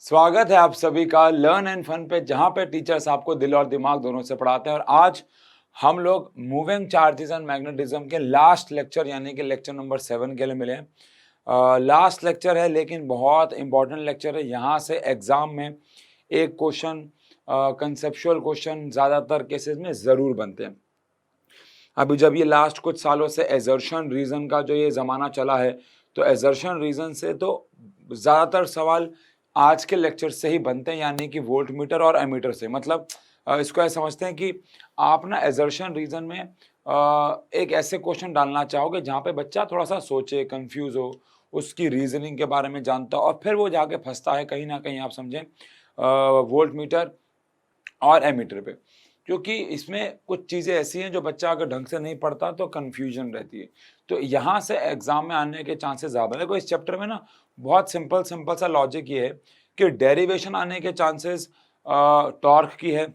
स्वागत है आप सभी का लर्न एंड फन पे, जहां पे टीचर्स आपको दिल और दिमाग दोनों से पढ़ाते हैं। और आज हम लोग मूविंग चार्जेस एंड मैग्नेटिज्म के लास्ट लेक्चर यानी कि लेक्चर नंबर 7 के लिए मिले हैं। लास्ट लेक्चर है लेकिन बहुत इंपॉर्टेंट लेक्चर है। यहाँ से एग्जाम में एक क्वेश्चन, कंसेप्चुअल क्वेश्चन ज़्यादातर केसेस में ज़रूर बनते हैं। अभी जब ये लास्ट कुछ सालों से एजर्शन रीजन का जो ये ज़माना चला है, तो एजर्शन रीजन से तो ज़्यादातर सवाल आज के लेक्चर से ही बनते हैं, यानी कि वोल्ट मीटर और एमीटर से। मतलब इसको ऐसा समझते हैं कि आप ना एजर्शन रीजन में एक ऐसे क्वेश्चन डालना चाहोगे जहाँ पे बच्चा थोड़ा सा सोचे, कंफ्यूज हो, उसकी रीजनिंग के बारे में जानता हो, और फिर वो जाके फंसता है कहीं ना कहीं, आप समझें, वोल्ट मीटर और एमीटर पे। क्योंकि इसमें कुछ चीज़ें ऐसी हैं जो बच्चा अगर ढंग से नहीं पढ़ता तो कन्फ्यूजन रहती है। तो यहाँ से एग्जाम में आने के चांसेस ज़्यादा है। देखो, इस चैप्टर में ना बहुत सिंपल सा लॉजिक ये है कि डेरिवेशन आने के चांसेस टॉर्क की है,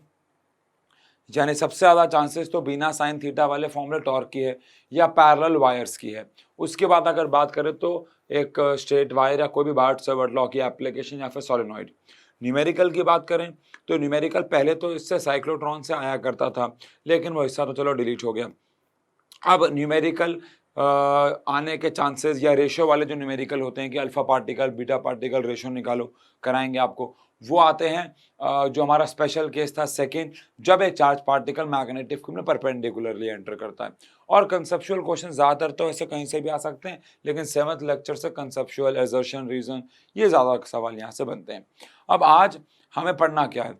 यानी सबसे ज़्यादा चांसेस तो बिना साइन थीटा वाले फॉर्मूले टॉर्क की है या पैरेलल वायर्स की है। उसके बाद अगर बात करें तो एक स्ट्रेट वायर या कोई भी बार्ट-सावर्त लॉ की एप्लीकेशन या फिर सोलेनॉइड। न्यूमेरिकल की बात करें तो न्यूमेरिकल पहले तो इससे साइक्लोट्रॉन से आया करता था, लेकिन वो हिस्सा तो चलो डिलीट हो गया। अब न्यूमेरिकल आने के चांसेस या रेशियो वाले जो न्यूमेरिकल होते हैं कि alpha particle beta particle ratio निकालो, कराएंगे आपको, वो आते हैं। जो हमारा स्पेशल केस था सेकेंड, जब एक चार्ज पार्टिकल मैग्नेटिक फील्ड में परपेंडिकुलरली एंटर करता है। और कंसेप्चुअल क्वेश्चन ज़्यादातर तो ऐसे कहीं से भी आ सकते हैं, लेकिन 7th लेक्चर से कंसेप्चुअल, एजर्शन, रीजन, ये ज़्यादा सवाल यहाँ से बनते हैं। अब आज हमें पढ़ना क्या है?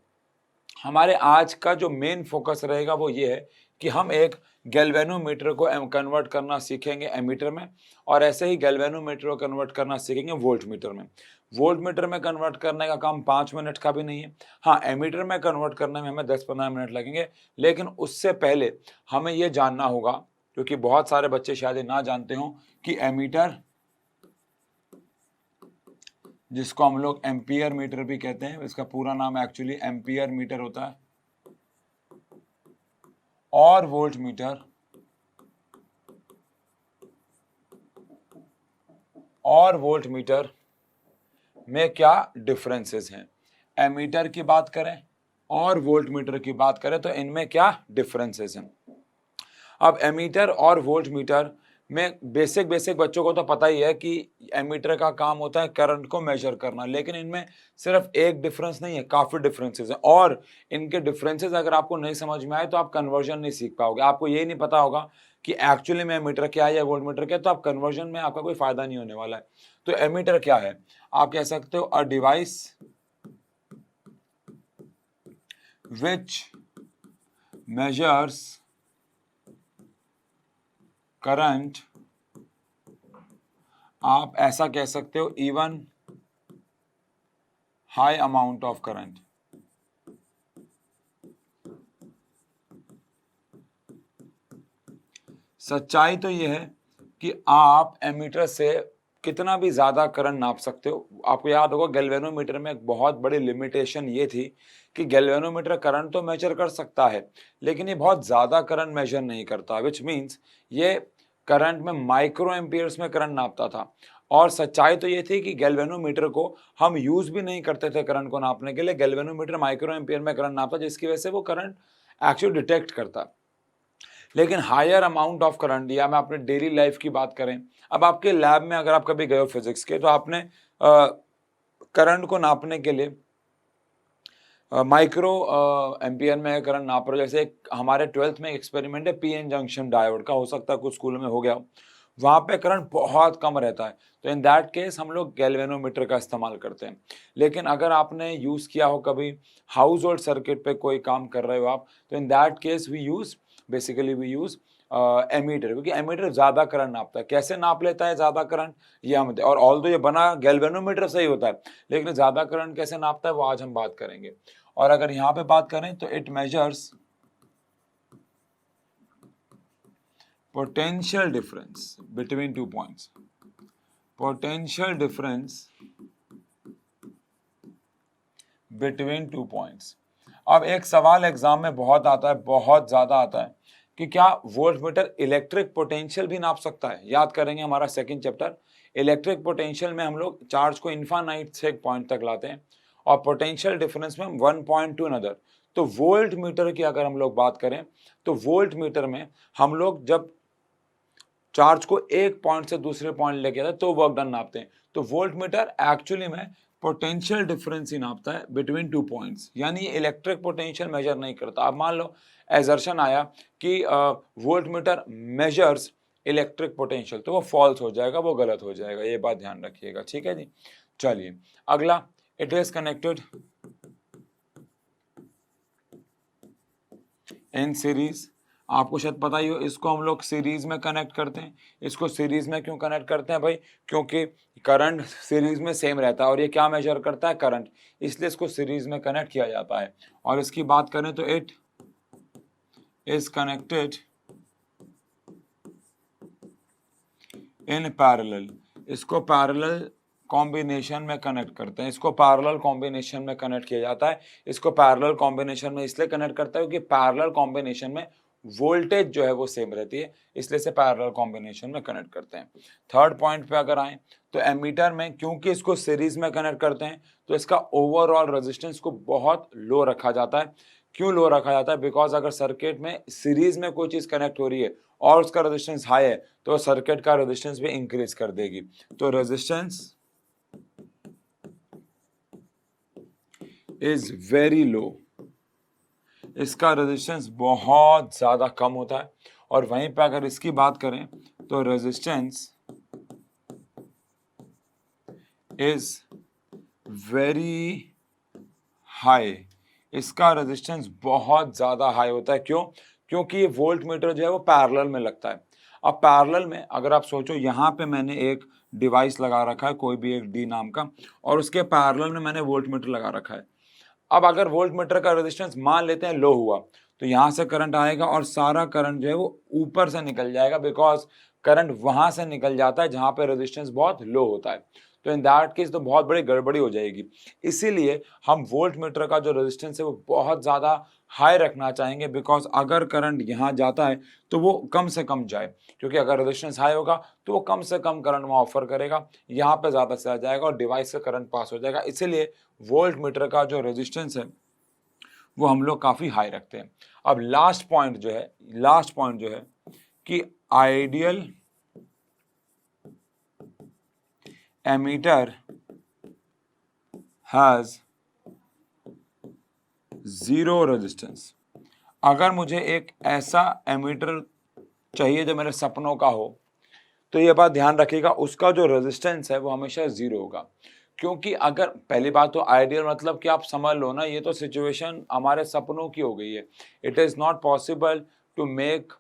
हमारे आज का जो मेन फोकस रहेगा वो ये है कि हम एक गैल्वेनोमीटर को कन्वर्ट करना सीखेंगे एमीटर में, और ऐसे ही गैल्वेनोमीटर को कन्वर्ट करना सीखेंगे वोल्ट मीटर में। वोल्ट मीटर में कन्वर्ट करने का काम 5 मिनट का भी नहीं है। हाँ, एमीटर में कन्वर्ट करने में हमें 10-15 मिनट लगेंगे, लेकिन उससे पहले हमें ये जानना होगा, क्योंकि बहुत सारे बच्चे शायद ये ना जानते हों, कि एमीटर, जिसको हम लोग एम्पियर मीटर भी कहते हैं, इसका पूरा नाम एक्चुअली एम्पियर मीटर होता है, और वोल्ट मीटर में क्या डिफरेंसेस हैं। एमीटर की बात करें और वोल्ट मीटर की बात करें तो इनमें क्या डिफरेंसेस हैं। अब एमीटर और वोल्ट मीटर में बेसिक बच्चों को तो पता ही है कि एमीटर का काम होता है करंट को मेजर करना, लेकिन इनमें सिर्फ एक डिफरेंस नहीं है, काफ़ी डिफरेंसेस हैं। और इनके डिफरेंसेस अगर आपको नहीं समझ में आए तो आप कन्वर्जन नहीं सीख पाओगे। आपको ये नहीं पता होगा कि एक्चुअली में एमीटर क्या है या वोल्ट मीटर क्या है, तो आप कन्वर्जन में आपका कोई फायदा नहीं होने वाला है। तो एमीटर क्या है? आप कह सकते हो a device which measures current, आप ऐसा कह सकते हो even high amount of current. सच्चाई तो यह है कि आप एमीटर से कितना भी ज़्यादा करंट नाप सकते हो। आपको याद होगा गैल्वेनोमीटर में एक बहुत बड़ी लिमिटेशन ये थी कि गैल्वेनोमीटर करंट तो मेजर कर सकता है, लेकिन ये बहुत ज़्यादा करंट मेजर नहीं करता, विच मीन्स ये करंट में माइक्रो एम्पियर्स में करंट नापता था। और सच्चाई तो ये थी कि गैल्वेनोमीटर को हम यूज़ भी नहीं करते थे करंट को नापने के लिए। गैल्वेनोमीटर माइक्रो एम्पियर में करंट नापता, जिसकी वजह से वो करंट एक्चुअली डिटेक्ट करता। लेकिन हायर अमाउंट ऑफ करंट, या मैं अपने डेली लाइफ की बात करें, अब आपके लैब में अगर आप कभी गए हो फिजिक्स के, तो आपने करंट को नापने के लिए माइक्रो एम्पियर में करंट नाप रहे हो। जैसे हमारे 12th में एक्सपेरिमेंट है पीएन जंक्शन डायोड का, हो सकता है कुछ स्कूल में हो गया हो, वहाँ पे करंट बहुत कम रहता है। तो इन दैट केस हम लोग गैल्वेनोमीटर का इस्तेमाल करते हैं। लेकिन अगर आपने यूज़ किया हो कभी हाउस होल्ड सर्किट पे कोई काम कर रहे हो आप, तो in that case we use ammeter, क्योंकि एमीटर ज़्यादा करंट नापता है। कैसे नाप लेता है ज़्यादा करंट, ये हम, और ऑल्दो ये बना गैल्वेनोमीटर से ही होता है, लेकिन ज़्यादा करंट कैसे नापता है वो आज हम बात करेंगे। और अगर यहाँ पे बात करें तो it measures potential difference between 2 points, potential difference between 2 points। अब एक सवाल एग्जाम में बहुत आता है, बहुत ज्यादा आता है, कि क्या वोल्टमीटर इलेक्ट्रिक पोटेंशियल भी नाप सकता है। याद करेंगे हमारा सेकंड चैप्टर, इलेक्ट्रिक पोटेंशियल में हम लोग चार्ज को इन्फानाइट से एक पॉइंट तक लाते हैं, और पोटेंशियल डिफरेंस में 1 पॉइंट टू अनदर। तो वोल्ट मीटर की अगर हम लोग बात करें तो वोल्ट मीटर में हम लोग जब चार्ज को एक पॉइंट से दूसरे पॉइंट लेके जाते तो वर्क डन नापते हैं। तो वोल्ट मीटर एक्चुअली में पोटेंशियल डिफरेंस ही नापता है बिटवीन 2 पॉइंट्स, यानी ये इलेक्ट्रिक पोटेंशियल मेजर नहीं करता। अब मान लो एजर्शन आया कि volt meter measures electric potential, तो वो फॉल्स हो जाएगा, वो गलत हो जाएगा, ये बात ध्यान रखिएगा, ठीक है जी। चलिए अगला, it is connected in series. आपको शायद पता ही हो, इसको हम लोग सीरीज में कनेक्ट करते हैं। इसको सीरीज में क्यों कनेक्ट करते हैं भाई? क्योंकि करंट सीरीज में सेम रहता है और ये क्या मेजर करता है? करंट, इसलिए इसको सीरीज में कनेक्ट किया जाता है। और इसकी बात करें तो it is connected in parallel. इसको पैरेलल कॉम्बिनेशन में कनेक्ट करते हैं, इसको पैरेलल कॉम्बिनेशन में कनेक्ट किया जाता है। इसको पैरेलल कॉम्बिनेशन में इसलिए कनेक्ट करता है क्योंकि पैरेलल कॉम्बिनेशन में वोल्टेज जो है वो सेम रहती है, इसलिए से पैरेलल कॉम्बिनेशन में कनेक्ट करते हैं। थर्ड पॉइंट पे अगर आए तो एमीटर में क्योंकि इसको सीरीज में कनेक्ट करते हैं तो इसका ओवरऑल रेजिस्टेंस को बहुत लो रखा जाता है। क्यों लो रखा जाता है? बिकॉज अगर सर्किट में सीरीज में कोई चीज कनेक्ट हो रही है और उसका रेजिस्टेंस हाई है तो सर्किट का रेजिस्टेंस भी इंक्रीज कर देगी। तो रेजिस्टेंस इज वेरी लो, इसका रेजिस्टेंस बहुत ज्यादा कम होता है। और वहीं पे अगर इसकी बात करें तो रेजिस्टेंस इज वेरी हाई, इसका रेजिस्टेंस बहुत ज्यादा हाई होता है। क्यों? क्योंकि ये वोल्ट मीटर जो है वो पैरेलल में लगता है। अब पैरेलल में अगर आप सोचो, यहाँ पे मैंने एक डिवाइस लगा रखा है, कोई भी एक डी नाम का, और उसके पैरेलल में मैंने वोल्ट मीटर लगा रखा है। अब अगर वोल्ट मीटर का रेजिस्टेंस मान लेते हैं लो हुआ तो यहाँ से करंट आएगा और सारा करंट जो है वो ऊपर से निकल जाएगा, बिकॉज करंट वहां से निकल जाता है जहां पे रेजिस्टेंस बहुत लो होता है। तो इन दैट केस तो बहुत बड़ी गड़बड़ी हो जाएगी। इसीलिए हम वोल्ट मीटर का जो रेजिस्टेंस है वो बहुत ज़्यादा हाई रखना चाहेंगे, बिकॉज अगर करंट यहाँ जाता है तो वो कम से कम जाए, क्योंकि अगर रेजिस्टेंस हाई होगा तो वो कम से कम करंट वहाँ ऑफर करेगा, यहाँ पे ज़्यादा से ज़्यादा जाएगा और डिवाइस से करंट पास हो जाएगा। इसीलिए वोल्ट मीटर का जो रेजिस्टेंस है वो हम लोग काफ़ी हाई रखते हैं। अब लास्ट पॉइंट जो है कि ideal ammeter has zero resistance. अगर मुझे एक ऐसा एमीटर चाहिए जो मेरे सपनों का हो तो ये बात ध्यान रखिएगा, उसका जो रेजिस्टेंस है वो हमेशा जीरो होगा। क्योंकि अगर पहली बात तो आइडियल मतलब कि आप समझ लो ना, ये तो सिचुएशन हमारे सपनों की हो गई है। It is not possible to make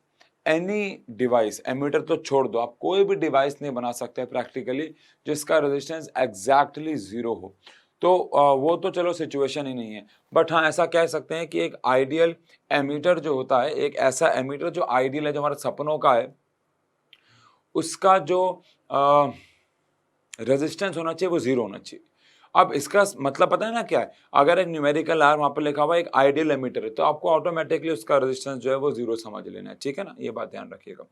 any device, ammeter तो छोड़ दो, आप कोई भी डिवाइस नहीं बना सकते प्रैक्टिकली जिसका रेजिस्टेंस एग्जैक्टली जीरो हो। तो वो तो चलो सिचुएशन ही नहीं है। बट हाँ, ऐसा कह सकते हैं कि एक आइडियल एमीटर जो होता है, एक ऐसा एमीटर जो आइडियल है, जो हमारे सपनों का है, उसका जो रेजिस्टेंस होना चाहिए वो जीरो होना चाहिए। अब इसका मतलब पता है ना क्या है? अगर एक न्यूमेरिकल आर वहाँ पर लिखा हुआ एक आइडियल एमीटर है तो आपको ऑटोमेटिकली उसका रेजिस्टेंस जो है वो जीरो समझ लेना है, ठीक है ना? ये बात ध्यान रखिएगा।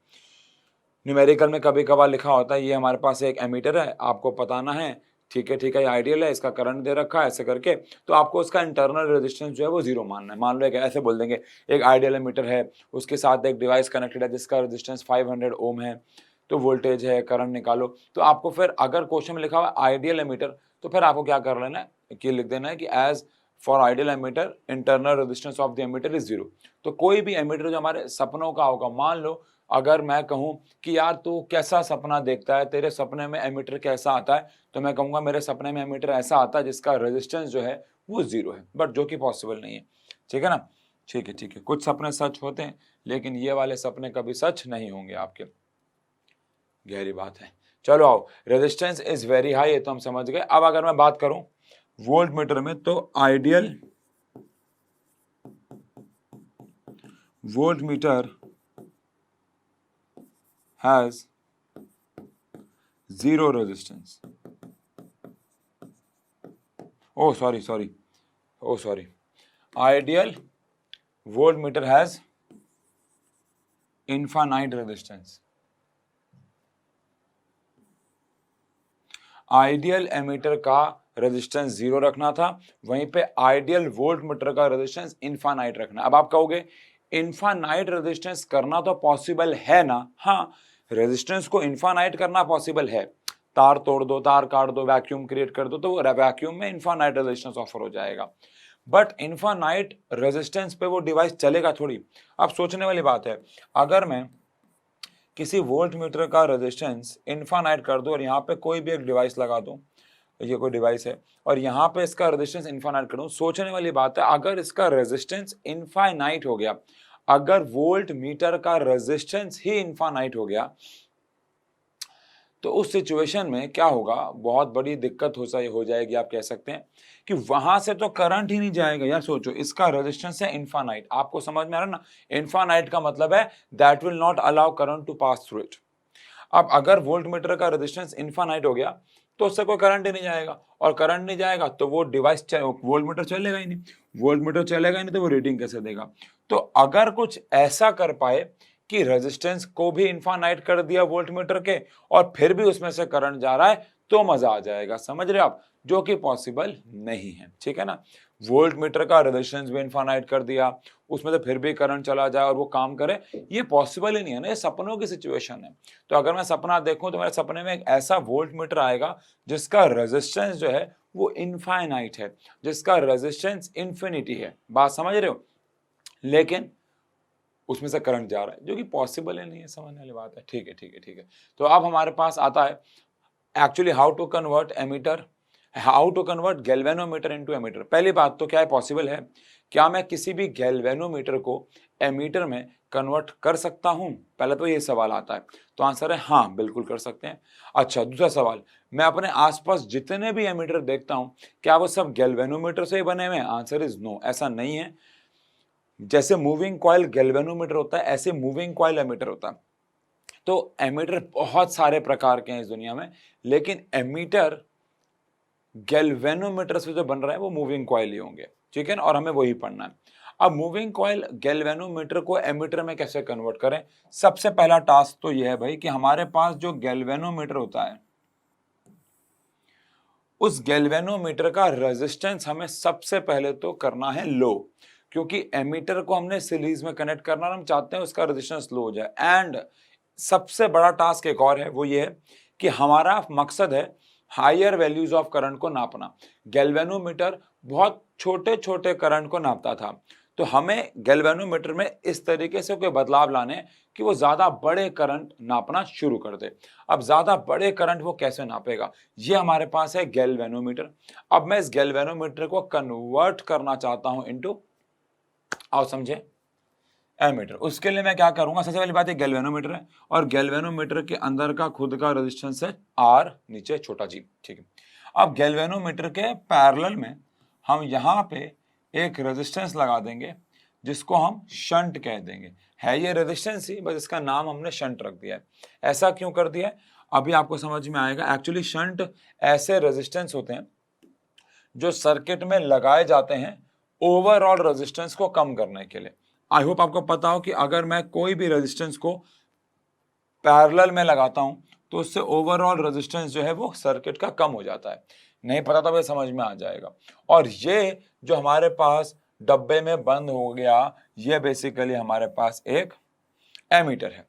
न्यूमेरिकल में कभी कभार लिखा होता है ये हमारे पास एक एमीटर है, आपको बताना है, ठीक है ये आइडियल है, इसका करंट दे रखा है ऐसे करके, तो आपको उसका इंटरनल रेजिस्टेंस जो है वो जीरो मानना है। मान लो एक ऐसे बोल देंगे एक आइडियल एमीटर है, उसके साथ एक डिवाइस कनेक्टेड है जिसका रेजिस्टेंस 500 ओम है, तो वोल्टेज है, करंट निकालो। तो आपको फिर अगर क्वेश्चन में लिखा हुआ आइडियल एमीटर तो फिर आपको क्या कर लेना है कि लिख देना है कि as for ideal ammeter internal resistance of the ammeter is zero. तो कोई भी एमीटर जो हमारे सपनों का होगा, मान लो अगर मैं कहूं कि यार तू कैसा सपना देखता है, तेरे सपने में एमीटर कैसा आता है, तो मैं कहूंगा मेरे सपने में एमीटर ऐसा आता है जिसका रेजिस्टेंस जो है वो जीरो है, बट जो कि पॉसिबल नहीं है, ठीक है ना? ठीक है, कुछ सपने सच होते हैं लेकिन ये वाले सपने कभी सच नहीं होंगे आपके, गहरी बात है। चलो आओ, रेजिस्टेंस इज वेरी हाई, ये तो हम समझ गए। अब अगर मैं बात करूं वोल्ट मीटर में तो ideal voltmeter has zero resistance. Oh sorry, ideal voltmeter has infinite resistance. Ideal ammeter का रेजिस्टेंस 0 रखना था, वहीं पे आइडियल वोल्ट मीटर का रेजिस्टेंस इनफाइनाइट रखना। अब आप कहोगे इनफाइनाइट रेजिस्टेंस करना तो पॉसिबल है ना? हाँ, रेजिस्टेंस को इनफाइनाइट करना पॉसिबल है। तार तोड़ दो, तार काट दो, वैक्यूम क्रिएट कर दो, तो वैक्यूम में इनफाइनाइट रेजिस्टेंस ऑफर हो जाएगा। बट इनफाइनाइट रेजिस्टेंस पे वो डिवाइस चलेगा थोड़ी। अब सोचने वाली बात है, अगर मैं किसी वोल्ट मीटर का रेजिस्टेंस इनफाइनाइट कर दूं और यहाँ पे कोई भी एक डिवाइस लगा दूं, ये कोई डिवाइस है और यहाँ पे इसका रेजिस्टेंस इनफाइनाइट कर दूं, सोचने वाली बात है, अगर इसका रेजिस्टेंस इनफाइनाइट हो गया, अगर वोल्ट मीटर का रेजिस्टेंस ही इनफाइनाइट हो गया, तो उस सिचुएशन में क्या होगा, बहुत बड़ी दिक्कत हो जाएगी। आप कह सकते हैं कि वहां से तो करंट ही नहीं जाएगा। यार सोचो, इसका रेजिस्टेंस है इनफाइनाइट, आपको समझ में आ रहा है ना? इनफाइनाइट का मतलब है that will not allow current to pass through it. अब अगर वोल्ट मीटर का रेजिस्टेंस इनफाइनाइट हो गया तो उससे कोई करंट ही नहीं जाएगा, और करंट नहीं जाएगा तो वो डिवाइस वोल्ट मीटर चलेगा ही नहीं। वोल्ट मीटर चलेगा ही नहीं तो वो रीडिंग कैसे देगा? तो अगर कुछ ऐसा कर पाए कि रेजिस्टेंस को भी इनफाइनाइट कर दिया वोल्ट मीटर के और फिर भी उसमें से करंट जा रहा है, तो मजा आ जाएगा। समझ रहे आप? जो कि पॉसिबल नहीं है, ठीक है ना? वोल्ट मीटर का रेजिस्टेंस भी इनफाइनाइट कर दिया, उसमें से फिर भी करंट चला जाए और वो काम करे, ये पॉसिबल ही नहीं है ना। ये सपनों की सिचुएशन है। तो अगर मैं सपना देखूं तो मेरे सपने में एक ऐसा वोल्ट मीटर आएगा जिसका रेजिस्टेंस जो है वो इनफाइनाइट है, जिसका रेजिस्टेंस इन्फिनिटी है। बात समझ रहे हो? लेकिन उसमें से करंट जा रहा है, जो कि पॉसिबल ही नहीं है। समझने वाली बात है। ठीक है, ठीक है, ठीक है। तो अब हमारे पास आता है actually how to convert galvanometer into ammeter. पहली बात तो क्या है, पॉसिबल है? क्या मैं किसी भी गैल्वेनोमीटर को एमीटर में कन्वर्ट कर सकता हूं? पहले तो ये सवाल आता है। तो आंसर है हाँ, बिल्कुल कर सकते हैं। अच्छा, दूसरा सवाल, मैं अपने आसपास जितने भी एमीटर देखता हूं, क्या वो सब गैल्वेनोमीटर से ही बने हुए हैं? आंसर इज नो, ऐसा नहीं है। जैसे मूविंग कॉइल गैल्वेनोमीटर होता है, ऐसे मूविंग कॉइल एमीटर होता है। तो एमीटर बहुत सारे प्रकार के हैं इस दुनिया में, लेकिन एमीटर गैल्वेनोमीटर से जो बन रहा है वो मूविंग कॉइल ही होंगे, ठीक है ना? और हमें वही पढ़ना है। अब मूविंग कॉइल गैल्वेनोमीटर को एमीटर में कैसे कन्वर्ट करें? सबसे पहला टास्क तो यह है भाई कि हमारे पास जो गैल्वेनोमीटर होता है, उस गैल्वेनोमीटर का रेजिस्टेंस हमें सबसे पहले तो करना है लो, क्योंकि एमीटर को हमने सीरीज में कनेक्ट करना और हम चाहते हैं उसका रेजिस्टेंस लो हो जाए। एंड सबसे बड़ा टास्क एक और है, वो ये है कि हमारा मकसद है हायर वैल्यूज ऑफ करंट को नापना। गैल्वेनोमीटर बहुत छोटे छोटे करंट को नापता था, तो हमें गैल्वेनोमीटर में इस तरीके से कोई बदलाव लाने कि वो ज्यादा बड़े करंट नापना शुरू कर दे। अब ज्यादा बड़े करंट वो कैसे नापेगा? ये हमारे पास है गैल्वेनोमीटर। अब मैं इस गैल्वेनोमीटर को कन्वर्ट करना चाहता हूं इनटू, आओ समझे, एमीटर। उसके लिए मैं क्या करूंगा? सबसे पहली बात, ये गैल्वेनोमीटर है और गैल्वेनोमीटर के अंदर का खुद का रेजिस्टेंस है आर, नीचे छोटा जी, ठीक है। अब गैल्वेनोमीटर के पैरेलल में हम यहाँ पे एक रेजिस्टेंस लगा देंगे जिसको हम शंट कह देंगे। है ये रेजिस्टेंस ही, बस इसका नाम हमने शंट रख दिया है। ऐसा क्यों कर दिया है अभी आपको समझ में आएगा। एक्चुअली शंट ऐसे रेजिस्टेंस होते हैं जो सर्किट में लगाए जाते हैं ओवरऑल रेजिस्टेंस को कम करने के लिए। आई होप आपको पता हो कि अगर मैं कोई भी रेजिस्टेंस को पैरेलल में लगाता हूं तो उससे ओवरऑल रेजिस्टेंस जो है वो सर्किट का कम हो जाता है। नहीं पता तो ये समझ में आ जाएगा। और ये जो हमारे पास डब्बे में बंद हो गया, ये बेसिकली हमारे पास एक एमीटर है।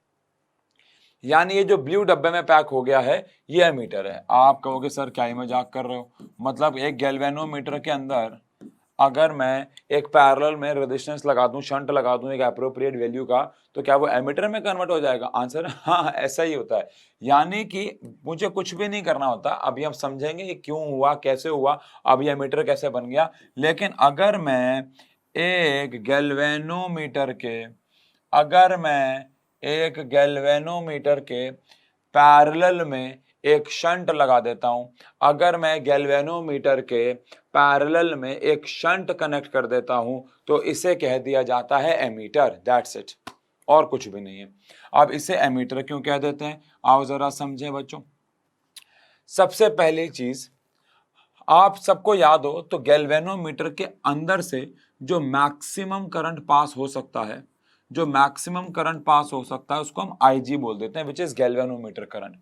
यानी ये जो ब्लू डब्बे में पैक हो गया है ये एमीटर है। आप कहोगे सर क्या ही मजाक कर रहे हो? मतलब एक गैल्वेनोमीटर के अंदर अगर मैं एक पैरेलल में रेजिस्टेंस लगा दूं, शंट लगा दूं एक एप्रोप्रिएट वैल्यू का, तो क्या वो एमीटर में कन्वर्ट हो जाएगा? आंसर है हाँ, ऐसा ही होता है। यानी कि मुझे कुछ भी नहीं करना होता। अभी हम समझेंगे कि क्यों हुआ, कैसे हुआ, अब ये एमीटर कैसे बन गया। लेकिन अगर मैं एक गैल्वेनोमीटर के पैरेलल में एक शंट लगा देता हूं, अगर मैं गैल्वेनोमीटर के पैरेलल में एक शंट कनेक्ट कर देता हूं, तो इसे कह दिया जाता है एमीटर। दैट्स इट, और कुछ भी नहीं है। अब इसे एमीटर क्यों कह देते हैं, आओ जरा समझें बच्चों। सबसे पहली चीज, आप सबको याद हो तो गैल्वेनोमीटर के अंदर से जो मैक्सिमम करंट पास हो सकता है, उसको हम IG बोल देते हैं, विच इज गैल्वेनोमीटर करंट।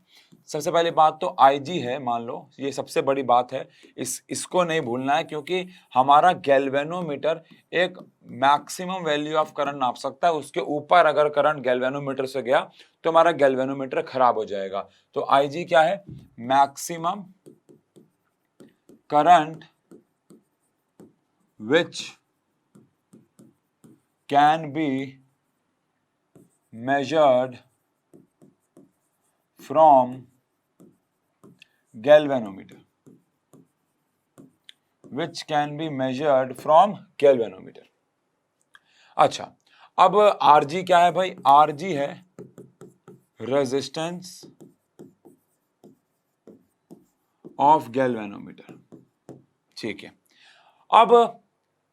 सबसे पहली बात तो IG है, मान लो ये सबसे बड़ी बात है, इसको नहीं भूलना है, क्योंकि हमारा गैल्वेनोमीटर एक मैक्सिमम वैल्यू ऑफ करंट नाप सकता है। उसके ऊपर अगर करंट गैल्वेनोमीटर से गया तो हमारा गैल्वेनोमीटर खराब हो जाएगा। तो IG क्या है? Maximum current which can be measured from galvanometer, which can be measured from galvanometer। अच्छा, अब RG क्या है भाई? RG है रेजिस्टेंस ऑफ गैल्वेनोमीटर, ठीक है। अब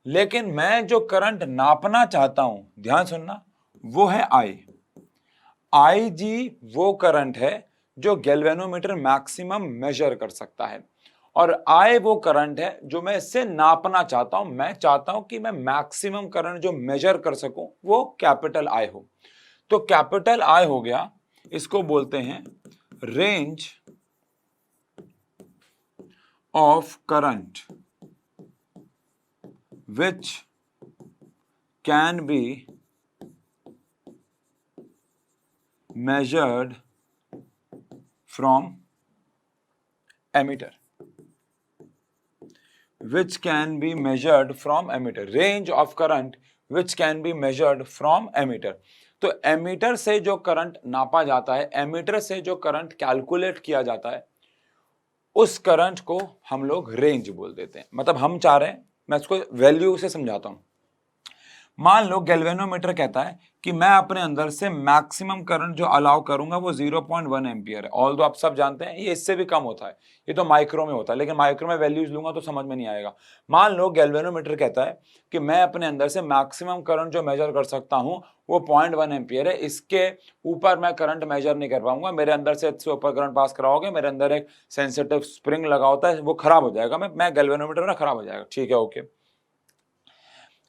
लेकिन मैं जो करंट नापना चाहता हूं, ध्यान सुनना, वो है IG वो करंट है जो गैल्वेनोमीटर मैक्सिमम मेजर कर सकता है, और I वो करंट है जो मैं इससे नापना चाहता हूं। मैं चाहता हूं कि मैं मैक्सिमम करंट जो मेजर कर सकूं वो कैपिटल I हो। तो कैपिटल I हो गया, इसको बोलते हैं range of current which can be measured from emitter, which can be measured from emitter, range of current which can be measured from emitter। तो एमीटर से जो करंट नापा जाता है, एमीटर से जो करंट कैलकुलेट किया जाता है, उस करंट को हम लोग रेंज बोल देते हैं। मतलब हम चाह रहे हैं, मैं इसको वैल्यू से समझाता हूं। मान लो गैल्वेनोमीटर कहता है कि मैं अपने अंदर से मैक्सिमम करंट जो अलाउ करूंगा वो 0.1 एम्पियर है। ऑल दो आप सब जानते हैं ये इससे भी कम होता है, ये तो माइक्रो में होता है, लेकिन माइक्रो में वैल्यूज लूंगा तो समझ में नहीं आएगा। मान लो गैल्वेनोमीटर कहता है कि मैं अपने अंदर से मैक्सिमम करंट जो मेजर कर सकता हूं वो 0.1 एम्पियर है, इसके ऊपर मैं करंट मेजर नहीं कर पाऊंगा। मेरे अंदर से इससे ऊपर करंट पास कराओगे, मेरे अंदर एक सेंसिटिव स्प्रिंग लगा होता है, वो खराब हो जाएगा, मैं गैल्वेनोमीटर ना खराब हो जाएगा, ठीक है, ओके।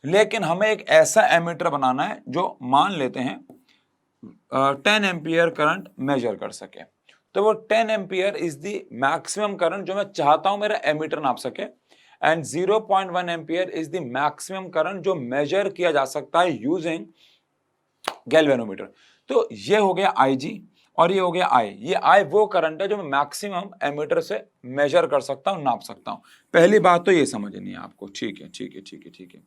लेकिन हमें एक ऐसा एमीटर बनाना है जो मान लेते हैं 10 एम्पियर करंट मेजर कर सके। तो वो 10 ampere is the maximum current जो मैं चाहता हूं मेरा एमीटर नाप सके, and 0.1 ampere is the maximum current जो मेजर किया जा सकता है यूजिंग गैल्वेनोमीटर। तो ये हो गया IG और ये हो गया I। ये I वो करंट है जो मैं मैक्सिमम एमीटर से मेजर कर सकता हूं, नाप सकता हूं। पहली बात तो ये समझनी है आपको, ठीक है, ठीक है, ठीक है, ठीक है।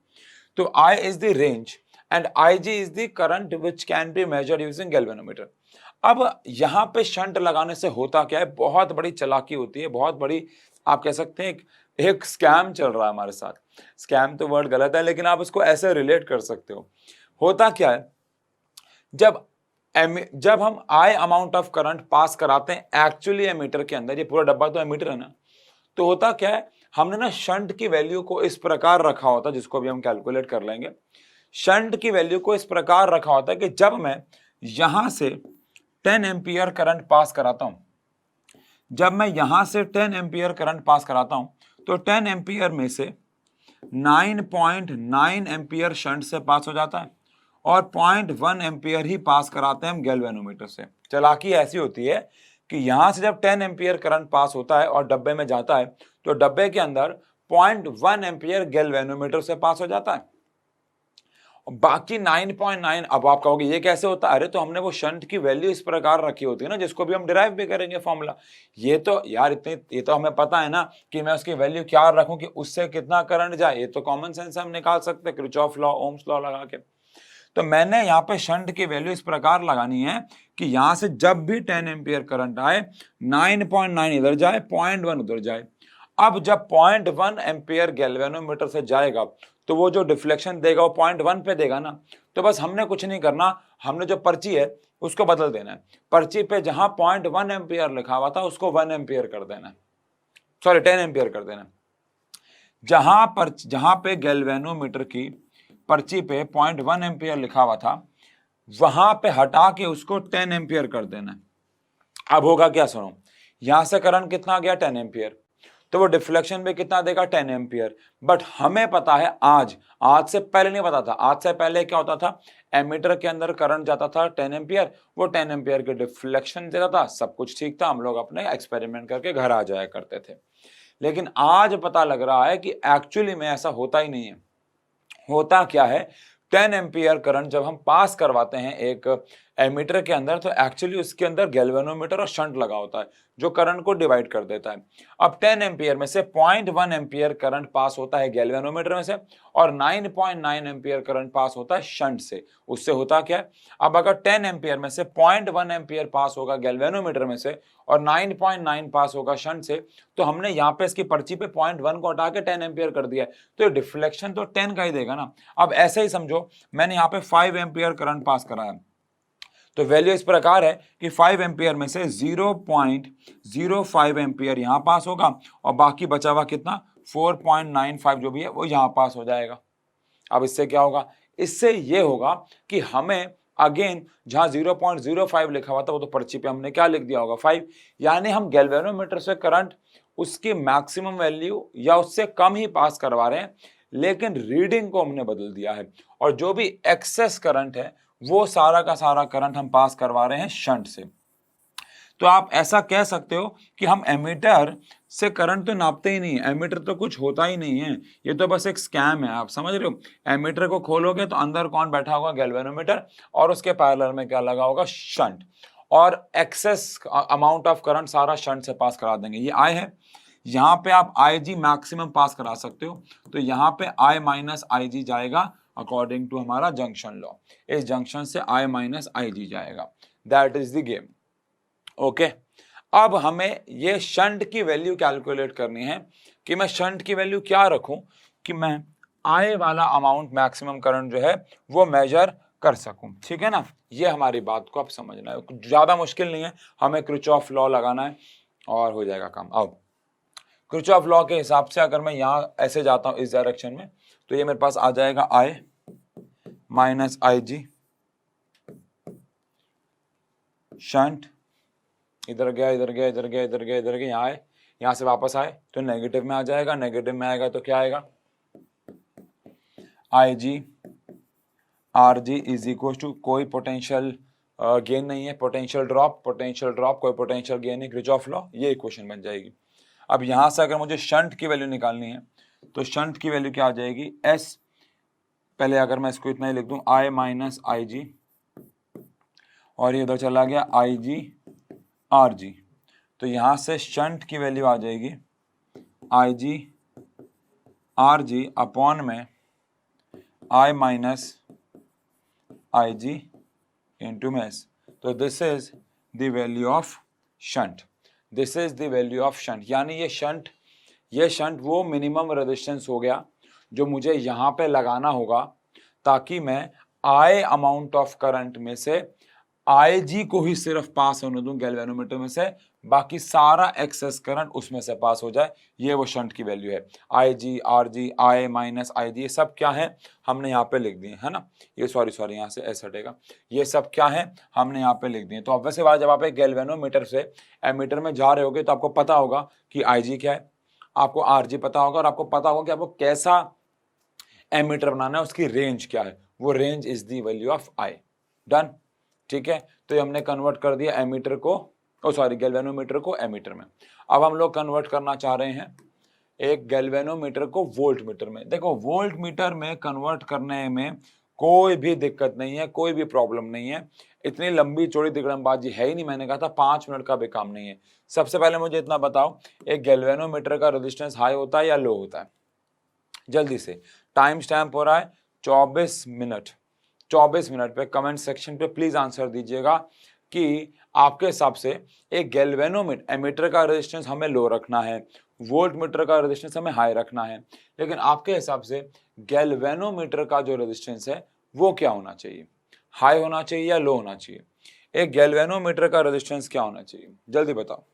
तो I is the range and IG is the current which can be measured using galvanometer। अब यहां पे शंट लगाने से होता क्या है? बहुत बड़ी चालाकी होती है, बहुत बड़ी, आप कह सकते हैं एक स्कैम चल रहा है हमारे साथ। स्कैम तो वर्ड गलत है, लेकिन आप इसको ऐसे रिलेट कर सकते हो। होता क्या है, जब हम I amount of current pass कराते हैं एक्चुअली एमीटर के अंदर, ये पूरा डब्बा तो एमीटर है ना, तो होता क्या है, हमने ना शंट की वैल्यू को इस प्रकार रखा होता है, जिसको भी हम कैलकुलेट कर लेंगे। शंट की वैल्यू को इस प्रकार रखा होता है कि जब मैं यहां से 10 एम्पियर करंट पास कराता हूं, जब मैं यहां से 10 एम्पियर करंट पास कराता हूं, तो 10 एम्पियर में से 9.9 एम्पियर शंट से पास हो जाता है और 0.1 एम्पियर ही पास कराते हैं हम गैल्वेनोमीटर से। चालाकी ऐसी होती है कि यहां से जब 10 एम्पियर करंट पास होता है और डब्बे में जाता है, तो डब्बे के अंदर 0.1 एम्पियर गैल्वेनोमीटर से पास हो जाता है, बाकी 9.9। अब आप कहोगे ये कैसे होता है? अरे तो हमने वो शंट की वैल्यू इस प्रकार रखी होती है ना, जिसको भी हम डिराइव भी करेंगे फॉर्मूला। ये तो यार ये तो हमें पता है ना कि मैं उसकी वैल्यू क्या रखूं कि उससे कितना करंट जाए, ये तो कॉमन सेंस हम निकाल सकते हैं, किरचॉफ लॉ, ओम्स लॉ लगा के। तो मैंने यहाँ पे शंट की वैल्यू इस प्रकार लगानी है कि यहां से जब भी 10 एम्पियर करंट आए, 9.9 इधर जाए, 0.1 उधर जाए। अब जब 0.1 एम्पियर गैल्वेनोमीटर से जाएगा तो वो जो डिफ्लेक्शन देगा वो 0.1 पे देगा ना। तो बस हमने कुछ नहीं करना, हमने जो पर्ची है उसको बदल देना है। पर्ची पे जहां 0.1 एम्पियर लिखा हुआ था उसको 1 एम्पियर कर देना है, सॉरी 10 एम्पियर कर देना। जहां पे गैल्वेनोमीटर की पर्ची पे 0.1 एम्पियर लिखा हुआ था, वहां पे हटा के उसको 10 एम्पियर कर देना है। अब होगा क्या, सुनो, यहां से करंट कितना गया? 10 एम्पियर। तो वो डिफ्लेक्शन भी कितना देगा 10 एम्पियर। बट हमें पता है आज से पहले नहीं पता था। आज से पहले क्या होता था, एमीटर के अंदर करंट जाता था 10 एम्पियर, वो 10 एम्पियर के डिफ्लेक्शन देता था, सब कुछ ठीक था, हम लोग अपने एक्सपेरिमेंट करके घर आ जाया करते थे। लेकिन आज पता लग रहा है कि एक्चुअली में ऐसा होता ही नहीं है। होता क्या है, 10 एम्पियर करंट जब हम पास करवाते हैं एक एमीटर के अंदर, तो एक्चुअली उसके अंदर गैल्वेनोमीटर और शंट लगा होता है जो करंट को डिवाइड कर देता है। अब 10 एम्पियर में से 0.1 एम्पियर करंट पास होता है गैल्वेनोमीटर में से और 9.9 एम्पियर करंट पास होता है शंट से। उससे होता क्या है, अब अगर 10 एम्पियर में से 0.1 एम्पियर पास होगा गैल्वेनोमीटर में से और 9.9 पास होगा शंट से, तो हमने यहाँ पे इसकी पर्ची पे 0.1 को हटा के 10 एम्पियर कर दिया है, तो डिफ्लेक्शन तो 10 का ही देगा ना। अब ऐसे ही समझो, मैंने यहाँ पे 5 एम्पियर करंट पास करा है, तो वैल्यू इस प्रकार है कि 5 एम्पियर में से 0.05 एम्पियर यहां पास होगा और बाकी बचा हुआ कितना 4.95 जो भी है वो यहां पास हो जाएगा। अब इससे क्या होगा, इससे ये होगा कि हमें अगेन जहां 0.05 लिखा हुआ था वो तो पर्ची पे हमने क्या लिख दिया होगा 5, यानी हम गैल्वेनोमीटर से करंट उसकी मैक्सिमम वैल्यू या उससे कम ही पास करवा रहे हैं, लेकिन रीडिंग को हमने बदल दिया है और जो भी एक्सेस करंट है वो सारा का सारा करंट हम पास करवा रहे हैं शंट से। तो आप ऐसा कह सकते हो कि हम एमीटर से करंट तो नापते ही नहीं है, एमीटर तो कुछ होता ही नहीं है, ये तो बस एक स्कैम है। आप समझ रहे हो, एमीटर को खोलोगे तो अंदर कौन बैठा होगा, गैल्वेनोमीटर, और उसके पैरेलल में क्या लगा होगा, शंट, और एक्सेस अमाउंट ऑफ करंट सारा शंट से पास करा देंगे। ये आई है, यहाँ पे आप आई जी मैक्सिमम पास करा सकते हो, तो यहाँ पे आई माइनस आई जी जाएगा अकॉर्डिंग टू हमारा जंक्शन लॉ। इस जंक्शन से आई माइनस आई जी जाएगा, that is the game. Okay, अब हमें ये शंट की वैल्यू कैलकुलेट करनी है कि मैं शंट की वैल्यू क्या रखूं कि मैं आई वाला अमाउंट मैक्सिमम करंट जो है वो मेजर कर सकूं। ठीक है ना, ये हमारी बात को आप समझना है, ज्यादा मुश्किल नहीं है, हमें किरचॉफ लॉ लगाना है और हो जाएगा काम। अब किरचॉफ लॉ के हिसाब से अगर मैं यहाँ ऐसे जाता हूँ इस डायरेक्शन में, तो ये मेरे पास आ जाएगा आई माइनस आई जी शंट, इधर गया इधर गया इधर गया इधर गया इधर गया, यहाँ आए, यहाँ से वापस आए तो नेगेटिव में आ जाएगा, नेगेटिव में आएगा तो क्या आएगा, I G R G is equal to, कोई पोटेंशियल गेन नहीं है, पोटेंशियल ड्रॉप कोई पोटेंशियल गेन नहीं, किरचॉफ लॉ, ये इक्वेशन बन जाएगी। अब यहाँ से अगर मुझे शंट की वैल्यू निकालनी है तो शंट की वैल्यू क्या आ जाएगी, एस, पहले अगर मैं इसको इतना ही लिख दूं आई माइनस आई जी और ये उधर चला गया आई जी आर जी, तो यहाँ से शंट की वैल्यू आ जाएगी आई जी आर जी अपॉन में आई माइनस आई जी इंटू में एस। तो this is the value of shunt, this is the value of shunt, यानी ये शंट वो मिनिमम रेजिस्टेंस हो गया जो मुझे यहाँ पे लगाना होगा ताकि मैं आई अमाउंट ऑफ करंट में से आई जी को ही सिर्फ पास होने दूं गैल्वेनोमीटर में से, बाकी सारा एक्सेस करंट उसमें से पास हो जाए, ये वो शंट की वैल्यू है। आई जी आर जी आई माइनस आई जी, ये सब क्या है हमने यहाँ पे लिख दिए है ना, ये सॉरी यहाँ से ऐसा हटेगा, ये सब क्या है हमने यहाँ पे लिख दिए। तो ऑब्वियसली बात, जब आप एक गैल्वेनोमीटर से एमीटर में जा रहे होगे तो आपको पता होगा कि आई जी क्या है, आपको आर जी पता होगा और आपको पता होगा कि आपको कैसा एमीटर बनाना है, उसकी रेंज क्या है, वो range is the value of I. Done, ठीक है, तो ये हमने कन्वर्ट कर दिया एमीटर को, गैल्वेनोमीटर को एमीटर में। अब हम लोग कन्वर्ट करना चाह रहे हैं एक गैल्वेनोमीटर को वोल्ट मीटर में। देखो, वोल्ट मीटर में कन्वर्ट करने में कोई भी दिक्कत नहीं है, कोई भी प्रॉब्लम नहीं है, इतनी लंबी चौड़ी तिकड़मबाजी है ही नहीं, मैंने कहा था 5 मिनट का भी काम नहीं है। सबसे पहले मुझे इतना बताओ, एक गैल्वेनोमीटर का रेजिस्टेंस हाई होता है या लो होता है, जल्दी से, टाइम स्टैम्प हो रहा है 24 मिनट, 24 मिनट पे कमेंट सेक्शन पे प्लीज आंसर दीजिएगा कि आपके हिसाब से एक गैल्वेनोमीटर एमीटर का रेजिस्टेंस हमें लो रखना है, वोल्ट मीटर का रेजिस्टेंस हमें हाई रखना है, लेकिन आपके हिसाब से गैल्वेनोमीटर का जो रेजिस्टेंस है वो क्या होना चाहिए, हाई होना चाहिए या लो होना चाहिए? एक गैल्वेनोमीटर का रेजिस्टेंस क्या होना चाहिए, जल्दी बताओ।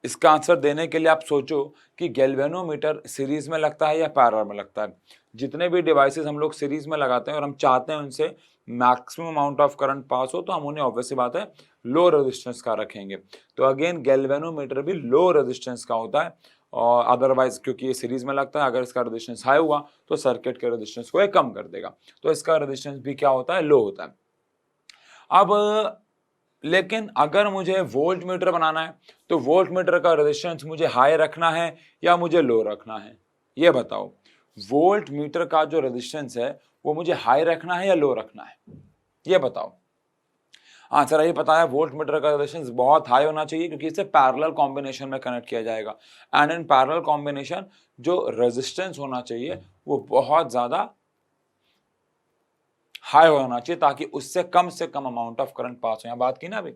इसका आंसर देने के लिए आप सोचो कि गैल्वेनोमीटर सीरीज में लगता है या पैरेलल में लगता है। जितने भी डिवाइसेस हम लोग सीरीज में लगाते हैं और हम चाहते हैं उनसे maximum amount of current pass हो तो हम उन्हें ऑब्वियसली बात है लो रेजिस्टेंस का रखेंगे। तो अगेन गैल्वेनोमीटर भी लो रेजिस्टेंस का होता है, और अदरवाइज क्योंकि ये सीरीज में लगता है, अगर इसका रेजिस्टेंस हाई हुआ तो सर्किट के रेजिस्टेंस को ये कम कर देगा, तो इसका रेजिस्टेंस भी क्या होता है, लो होता है। अब लेकिन अगर मुझे वोल्ट मीटर बनाना है तो वोल्ट मीटर का रेजिस्टेंस मुझे हाई रखना है या मुझे लो रखना है, ये बताओ। वोल्ट मीटर का जो रेजिस्टेंस है वो मुझे हाई रखना है या लो रखना है, ये बताओ। आंसर ये पता है, वोल्ट मीटर का रेजिस्टेंस बहुत हाई होना चाहिए क्योंकि इसे पैरेलल कॉम्बिनेशन में कनेक्ट किया जाएगा, एंड इन पैरेलल कॉम्बिनेशन जो रेजिस्टेंस होना चाहिए वो बहुत ज्यादा हाई होना चाहिए ताकि उससे कम से कम अमाउंट ऑफ करंट पास हो। यहाँ बात की ना अभी,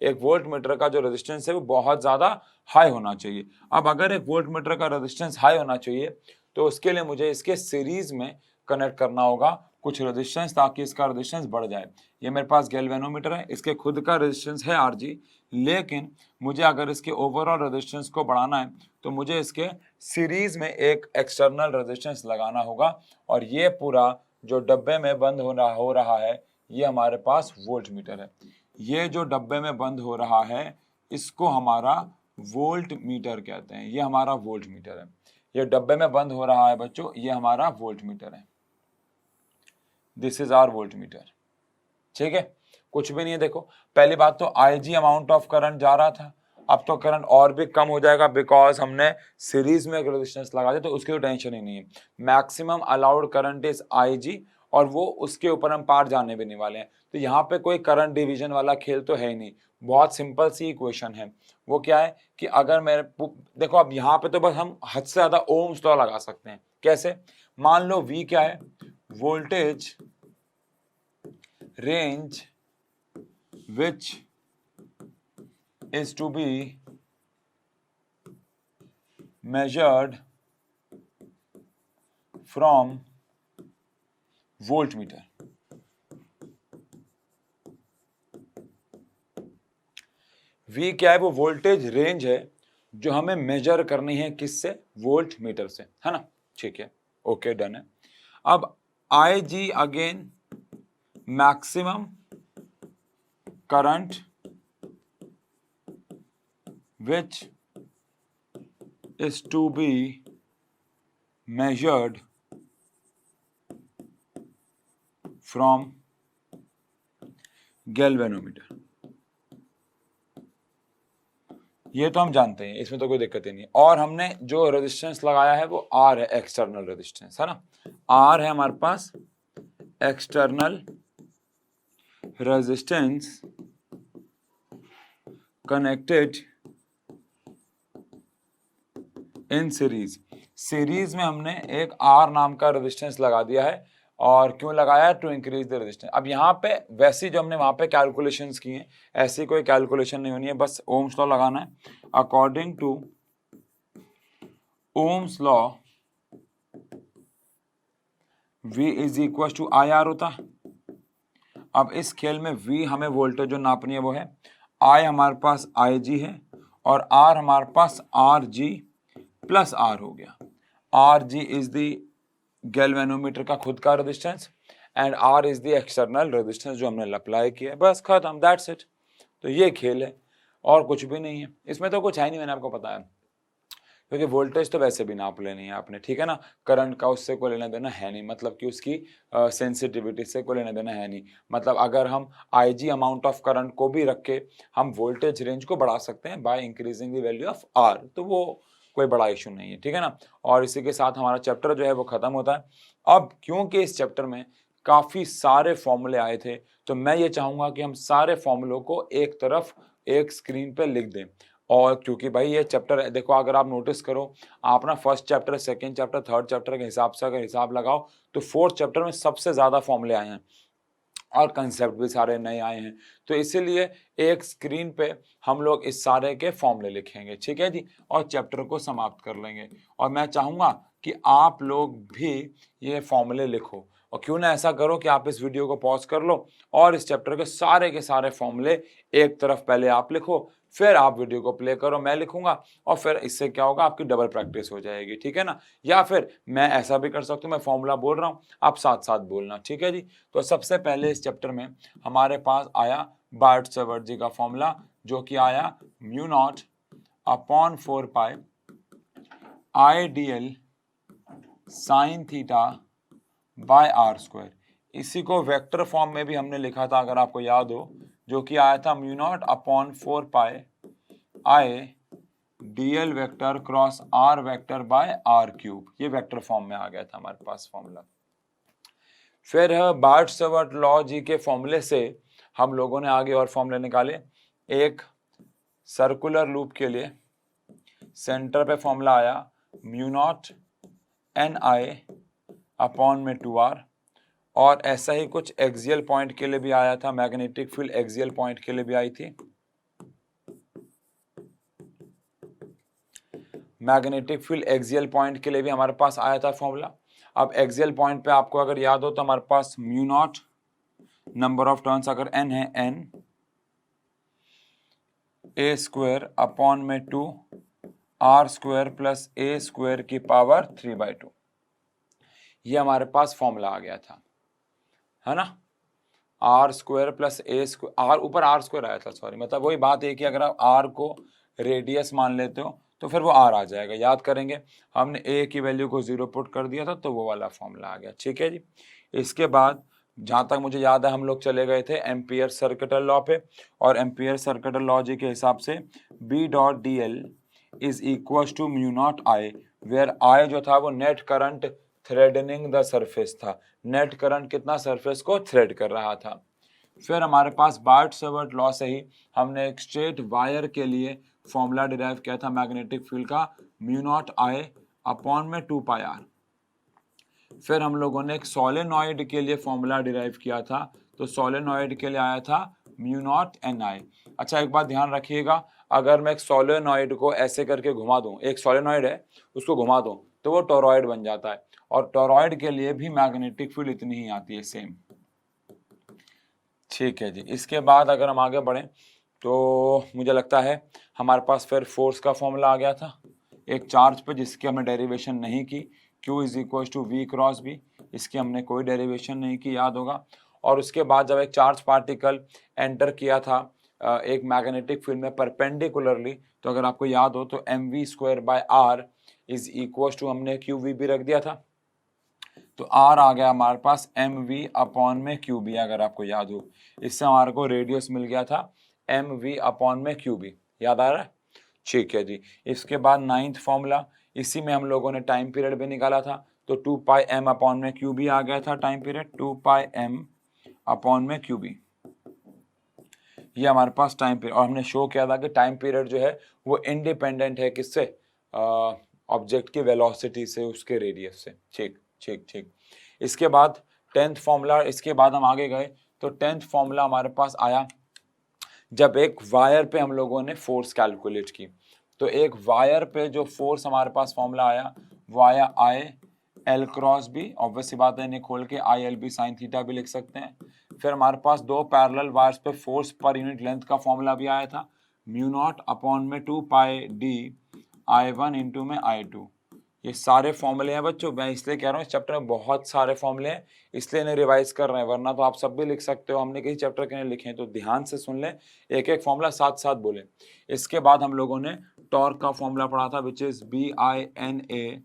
एक वोल्ट मीटर का जो रेजिस्टेंस है वो बहुत ज्यादा हाई होना चाहिए। अब अगर एक वोल्ट मीटर का रेजिस्टेंस हाई होना चाहिए तो उसके लिए मुझे इसके सीरीज में कनेक्ट करना होगा कुछ रेजिस्टेंस ताकि इसका रेजिस्टेंस बढ़ जाए। ये मेरे पास गैल्वेनोमीटर है, इसके खुद का रेजिस्टेंस है आरजी, लेकिन मुझे अगर इसके ओवरऑल रेजिस्टेंस को बढ़ाना है तो मुझे इसके सीरीज में एक एक्सटर्नल रेजिस्टेंस लगाना होगा, और ये पूरा जो डब्बे में बंद हो रहा है ये हमारे पास वोल्ट मीटर है। ये जो डब्बे में बंद हो रहा है इसको हमारा वोल्ट मीटर कहते हैं, ये हमारा वोल्ट मीटर है। ये डब्बे में बंद हो रहा है बच्चों, ये हमारा वोल्ट मीटर है, this is our voltmeter. ठीक है, कुछ भी नहीं है। देखो पहली बात तो आईजी अमाउंट ऑफ करंट जा रहा था, अब तो करंट और भी कम हो जाएगा बिकॉज हमने सीरीज में एक रेजिस्टेंस लगा दिया, तो उसकी तो टेंशन ही नहीं है। Maximum allowed current is IG, और वो उसके ऊपर हम पार जाने भी नहीं वाले हैं, तो यहाँ पे कोई करंट डिवीजन वाला खेल तो है ही नहीं। बहुत सिंपल सी इक्वेशन है, वो क्या है कि अगर मेरे देखो अब यहाँ पे तो बस हम हद से ज्यादा ओम्स लॉ लगा सकते हैं। कैसे? मान लो V क्या है, voltage range which is to be measured from voltmeter। V क्या है, वो वोल्टेज रेंज है जो हमें मेजर करनी है किससे, वोल्ट मीटर से, है ना। ठीक है, ओके डन है। अब IG again maximum current which is to be measured from galvanometer। ये तो हम जानते हैं, इसमें तो कोई दिक्कत ही नहीं। और हमने जो रेजिस्टेंस लगाया है वो R है, एक्सटर्नल रेजिस्टेंस, है ना। R है हमारे पास external resistance connected in series. Series में हमने एक R नाम का रेजिस्टेंस लगा दिया है, और क्यों लगाया है, टू इंक्रीज द रेजिस्टेंस। अब यहाँ पे वैसी जो हमने वहां पे कैलकुलेशंस की हैं ऐसी कोई कैलकुलेशन नहीं होनी है, बस ओम्स लॉ लगाना है। According to Ohm's law V is equal to IR होता है। अब इस खेल में V हमें वोल्टेज जो नापनी है वो है, I हमारे पास IG है, और R हमारे पास RG प्लस R हो गया। RG इज द गैल्वेनोमीटर का खुद का resistance, and R is the external resistance जो हमने अप्लाई किया है, बस खत्म, दैट्स इट। तो ये खेल है और कुछ भी नहीं है, इसमें तो कुछ है नहीं, मैंने आपको बताया, क्योंकि वोल्टेज तो वैसे भी नाप लेनी है आपने, ठीक है ना। करंट का उससे कोई लेना देना है नहीं, मतलब कि उसकी सेंसिटिविटी से कोई लेना देना है नहीं। मतलब अगर हम IG अमाउंट ऑफ करंट को भी रख के हम वोल्टेज रेंज को बढ़ा सकते हैं by increasing the value of R, तो वो कोई बड़ा इशू नहीं है, ठीक है ना। और इसी के साथ हमारा चैप्टर जो है वो खत्म होता है। अब क्योंकि इस चैप्टर में काफी सारे फॉर्मूले आए थे, तो मैं ये चाहूंगा कि हम सारे फॉर्मूलों को एक तरफ एक स्क्रीन पे लिख दें। और क्योंकि भाई ये चैप्टर है, देखो अगर आप नोटिस करो, आप ना first chapter, second chapter, third chapter के हिसाब से अगर हिसाब लगाओ तो फोर्थ चैप्टर में सबसे ज्यादा फॉर्मूले आए हैं और कंसेप्ट भी सारे नए आए हैं। तो इसीलिए एक स्क्रीन पे हम लोग इस सारे के फॉर्मूले लिखेंगे, ठीक है जी, और चैप्टर को समाप्त कर लेंगे। और मैं चाहूंगा कि आप लोग भी ये फॉर्मूले लिखो, और क्यों ना ऐसा करो कि आप इस वीडियो को पॉज कर लो और इस चैप्टर के सारे फॉर्मूले एक तरफ पहले आप लिखो, फिर आप वीडियो को प्ले करो, मैं लिखूंगा, और फिर इससे क्या होगा, आपकी डबल प्रैक्टिस हो जाएगी, ठीक है ना। या फिर मैं ऐसा भी कर सकता हूँ, मैं फॉर्मूला बोल रहा हूँ, आप साथ साथ बोलना, ठीक है जी। तो सबसे पहले इस चैप्टर में हमारे पास आया बार्ट-सेवर्ट का फॉर्मूला, जो कि आया mu naught upon 4 pi I D L sine theta by R square. इसी को वेक्टर फॉर्म में भी हमने लिखा था, अगर आपको याद हो, जो कि आया था mu naught upon 4 pi I DL vector cross R vector by R cube. ये वेक्टर फॉर्म में आ गया था हमारे पास फॉर्मूला। फिर बार्ट-सेवर्ट लॉ जी के फॉर्मूले से हम लोगों ने आगे और फॉर्मूले निकाले। एक सर्कुलर लूप के लिए सेंटर पे फॉर्मूला आया mu not an I upon में 2r, और ऐसा ही कुछ एक्सियल पॉइंट के लिए भी आया था, मैग्नेटिक फील्ड एक्सियल पॉइंट के लिए भी आई थी। मैग्नेटिक फील्ड एक्सियल पॉइंट के लिए भी हमारे पास आया था फॉर्मूला। अब एक्सियल पॉइंट पे आपको अगर याद हो तो हमारे पास mu naught number of turns अगर n है, n a स्क्वायर अपॉन में 2 r square plus a square की पावर 3/2, ये हमारे पास फॉर्मूला आ गया था, है ना। R square plus A square, R ऊपर आर स्क्वायर आया था, सॉरी, मतलब वही बात है कि अगर आप आर को रेडियस मान लेते हो तो फिर वो आर आ जाएगा। याद करेंगे, हमने ए की वैल्यू को 0 पुट कर दिया था, तो वो वाला फॉर्मूला आ गया, ठीक है जी। इसके बाद जहाँ तक मुझे याद है हम लोग चले गए थे एम्पियर सर्किटल लॉ पे, और एम्पियर सर्किटल लॉ जी के हिसाब से B dot D L is equal to mu naught I, where I जो था वो net current threading the surface था। नेट करंट कितना सरफेस को थ्रेड कर रहा था। फिर हमारे पास बार्ट-सेवर्ट लॉ से ही हमने एक स्ट्रेट वायर के लिए फॉर्मूला डिराइव किया था मैग्नेटिक फील्ड का, म्यू नॉट आई अपॉन में 2 पाई आर। फिर हम लोगों ने एक सोलेनॉइड के लिए फॉर्मूला डिराइव किया था, तो सोलेनॉइड के लिए आया था म्यू नॉट एन आई। अच्छा, एक बात ध्यान रखिएगा, अगर मैं एक सोलेनॉइड को ऐसे करके घुमा दूं, एक सोलेनॉइड है उसको घुमा दूं, तो वो टोरॉइड बन जाता है, और टोरॉइड के लिए भी मैग्नेटिक फील्ड इतनी ही आती है, सेम, ठीक है जी। इसके बाद अगर हम आगे बढ़ें तो मुझे लगता है हमारे पास फिर फोर्स का फॉर्मूला आ गया था एक चार्ज पे, जिसकी हमने डेरिवेशन नहीं की, Q is equal to V cross B, इसकी हमने कोई डेरिवेशन नहीं की, याद होगा। और उसके बाद जब एक चार्ज पार्टिकल एंटर किया था एक मैग्नेटिक फील्ड में परपेंडिकुलरली, तो अगर आपको याद हो तो M V square by R is equal to, हमने क्यू वी भी रख दिया था, तो आर आ गया हमारे पास एम वी अपॉन में क्यू बी, अगर आपको याद हो। इससे हमारे को रेडियस मिल गया था एम वी अपॉन में क्यू बी, याद आ रहा है, ठीक है जी। इसके बाद 9th फॉर्मूला, इसी में हम लोगों ने टाइम पीरियड भी निकाला था, तो 2 पाई एम अपॉन में क्यू बी आ गया था टाइम पीरियड, 2 पाई एम अपॉन में क्यू बी, ये हमारे पास टाइम पीरियड। और हमने शो किया था कि टाइम पीरियड जो है वो इंडिपेंडेंट है किससे, ऑब्जेक्ट की वेलोसिटी से, उसके रेडियस से, ठीक ठीक ठीक। इसके बाद 10th फॉर्मूला, इसके बाद हम आगे गए तो 10th फॉर्मूला हमारे पास आया जब एक वायर पे हम लोगों ने फोर्स कैलकुलेट की। तो एक वायर पे जो फोर्स हमारे पास फॉर्मूला आया वो आया I L cross B, obvious सी बात है, इन्हें खोल के I L B sine theta भी लिख सकते हैं। फिर हमारे पास दो पैरेलल वायर्स पे फोर्स पर यूनिट लेंथ का फॉर्मूला भी आया था, म्यू नॉट अपॉन में 2 pi D I one into में आई टू। ये सारे फॉर्मूले हैं बच्चों, मैं इसलिए कह रहा हूँ इस चैप्टर में बहुत सारे फॉर्मूले हैं, इसलिए इन्हें रिवाइज कर रहे हैं, वरना तो आप सब भी लिख सकते हो, हमने किसी चैप्टर के नहीं लिखे हैं, तो ध्यान से सुन लें, एक एक फॉर्मूला साथ साथ बोले। इसके बाद हम लोगों ने टॉर्क का फॉर्मूला पढ़ा था, which is B I N A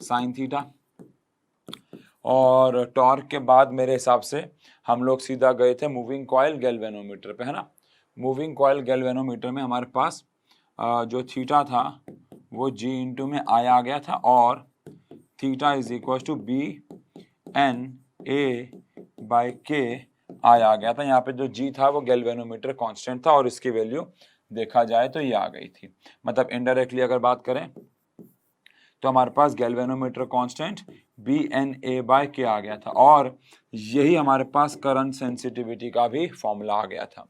sine theta. और टॉर्क के बाद मेरे हिसाब से हम लोग सीधा गए थे मूविंग कॉइल गैल्वेनोमीटर पे, है ना। मूविंग कॉइल गैल्वेनोमीटर में हमारे पास जो थीटा था वो जी इंटू में आई आ गया था, और theta is equal to B N A by K I आ गया था। यहाँ पे जो जी था वो गैल्वेनोमीटर कांस्टेंट था, और इसकी वैल्यू देखा जाए तो ये आ गई थी। मतलब इनडायरेक्टली अगर बात करें तो हमारे पास galvanometer constant B N A by K आ गया था, और यही हमारे पास करंट सेंसिटिविटी का भी फॉर्मूला आ गया था।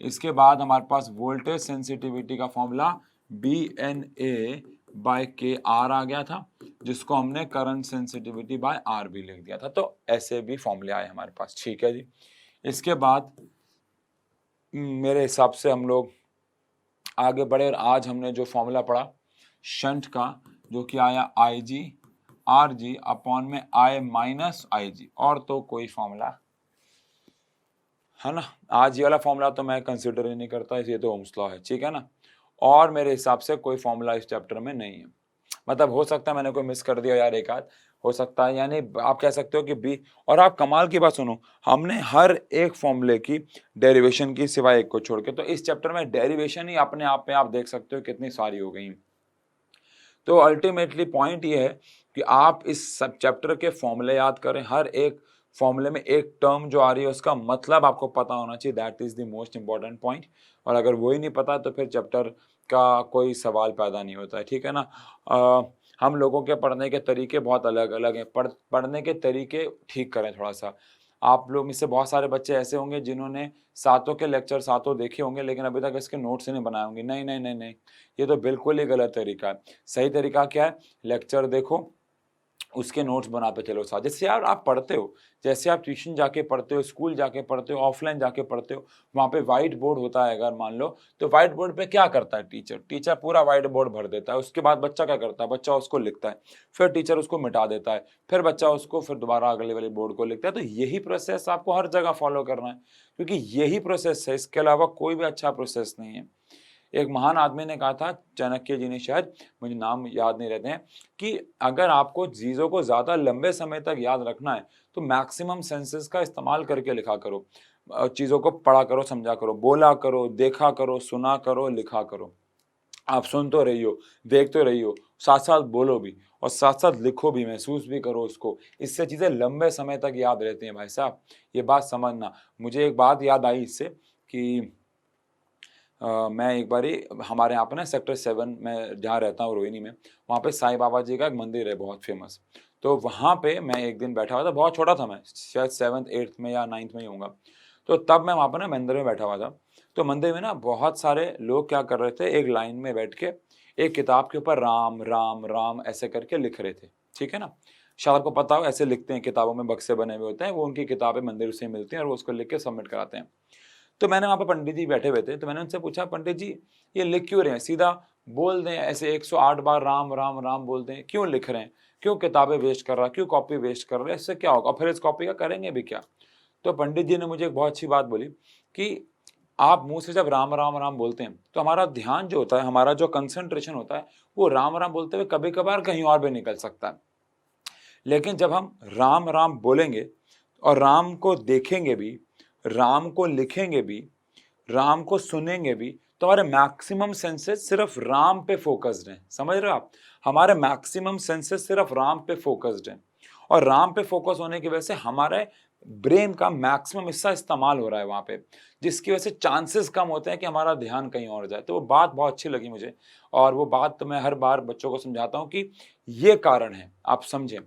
इसके बाद हमारे पास वोल्टेज सेंसिटिविटी का formula B N A by K R आ गया था। जिसको हमने करंट सेंसिटिविटी बाय आर भी लिख दिया था। तो ऐसे भी फॉर्मूले आए हमारे पास, ठीक है जी। इसके बाद मेरे हिसाब से हम लोग आगे बढ़े और आज हमने जो फॉर्मूला पढ़ा शंट का, जो कि आया आई जी आर जी अपॉन में आई माइनस आई जी, और तो कोई फॉर्मूला है ना, आज ये वाला फॉर्मूला तो मैं कंसिडर ही नहीं करता, ये तो ओम्स लॉ है, ठीक है ना। और मेरे हिसाब से कोई फॉर्मूला इस चैप्टर में नहीं है, मतलब हो सकता है मैंने कोई मिस कर दिया यार, एक आध हो सकता है, यानी आप कह सकते हो कि बी। और आप कमाल की बात सुनो, हमने हर एक फॉर्मूले की डेरिवेशन की सिवाय एक को छोड़ के, तो इस चैप्टर में डेरिवेशन ही अपने आप में आप देख सकते हो कितनी सारी हो गई। तो अल्टीमेटली पॉइंट ये है कि आप इस सब चैप्टर के फॉर्मूले याद करें, हर एक फॉर्मूले में एक टर्म जो आ रही है उसका मतलब आपको पता होना चाहिए, that is the most important point. और अगर वही नहीं पता तो फिर चैप्टर का कोई सवाल पैदा नहीं होता है, ठीक है ना। हम लोगों के पढ़ने के तरीके बहुत अलग अलग हैं, पढ़ने के तरीके ठीक करें थोड़ा सा। आप लोग में से बहुत सारे बच्चे ऐसे होंगे जिन्होंने सातों के लेक्चर सातों देखे होंगे लेकिन अभी तक इसके नोट्स नहीं बनाए होंगे। नहीं नहीं नहीं नहीं, ये तो बिल्कुल ही गलत तरीका है। सही तरीका क्या है, लेक्चर देखो, उसके नोट्स बनाते चलो साथ। जैसे यार आप पढ़ते हो, जैसे आप ट्यूशन जाके पढ़ते हो, स्कूल जाके पढ़ते हो, ऑफलाइन जाके पढ़ते हो, वहाँ पे व्हाइट बोर्ड होता है अगर मान लो, तो व्हाइट बोर्ड पे क्या करता है टीचर पूरा व्हाइट बोर्ड भर देता है। उसके बाद बच्चा क्या करता है, बच्चा उसको लिखता है, फिर टीचर उसको मिटा देता है, फिर बच्चा उसको फिर दोबारा अगले वाले बोर्ड को लिखता है। तो यही प्रोसेस आपको हर जगह फॉलो करना है, क्योंकि यही प्रोसेस है, इसके अलावा कोई भी अच्छा प्रोसेस नहीं है। एक महान आदमी ने कहा था, चाणक्य जी ने, शायद मुझे नाम याद नहीं रहते हैं, कि अगर आपको चीज़ों को ज़्यादा लंबे समय तक याद रखना है तो मैक्सिमम सेंसेस का इस्तेमाल करके लिखा करो, चीज़ों को पढ़ा करो, समझा करो, बोला करो, देखा करो, सुना करो, लिखा करो। आप सुन तो रही हो, देख तो रही हो, साथ साथ बोलो भी और साथ साथ लिखो भी, महसूस भी करो उसको। इससे चीज़ें लंबे समय तक याद रहती हैं भाई साहब, ये बात समझना। मुझे एक बात याद आई इससे कि मैं एक बारी हमारे यहाँ पे ना सेक्टर 7 में जहाँ रहता हूँ रोहिणी में, वहाँ पे साईं बाबा जी का एक मंदिर है बहुत फेमस। तो वहाँ पे मैं एक दिन बैठा हुआ था, बहुत छोटा था मैं, शायद 7th 8th में या 9th में ही होऊंगा। तो तब मैं वहाँ पे ना मंदिर में बैठा हुआ था। तो मंदिर में ना बहुत सारे लोग क्या कर रहे थे, एक लाइन में बैठ के एक किताब के ऊपर राम राम राम ऐसे करके लिख रहे थे, ठीक है ना। शायद आपको पता हो, ऐसे लिखते हैं, किताबों में बक्से बने हुए होते हैं, वो उनकी किताबें मंदिर से मिलती हैं और वो उसको लिख के सबमिट कराते हैं। तो मैंने वहाँ पे पंडित जी बैठे हुए थे, तो मैंने उनसे पूछा, पंडित जी ये लिख क्यों रहे हैं, सीधा बोल दें, ऐसे 108 बार राम राम राम बोल दें, क्यों लिख रहे हैं, क्यों किताबें वेस्ट कर रहा है, क्यों कॉपी वेस्ट कर रहे हैं, इससे क्या होगा, और फिर इस कॉपी का करेंगे भी क्या। तो पंडित जी ने मुझे एक बहुत अच्छी बात बोली कि आप मुंह से जब राम राम राम बोलते हैं तो हमारा ध्यान जो होता है, हमारा जो कंसंट्रेशन होता है, वो राम राम बोलते हुए कभी कभार कहीं और भी निकल सकता है। लेकिन जब हम राम राम बोलेंगे और राम को देखेंगे भी, राम को लिखेंगे भी, राम को सुनेंगे भी, तो हमारे मैक्सिमम सेंसेस सिर्फ राम पे फोकस्ड हैं। समझ रहे हो आप, हमारे मैक्सिमम सेंसेस सिर्फ राम पे फोकस्ड हैं, और राम पे फोकस होने की वजह से हमारे ब्रेन का मैक्सिमम हिस्सा इस्तेमाल हो रहा है वहां पे, जिसकी वजह से चांसेस कम होते हैं कि हमारा ध्यान कहीं और जाए। तो वो बात बहुत अच्छी लगी मुझे, और वो बात तो मैं हर बार बच्चों को समझाता हूँ कि ये कारण है, आप समझें।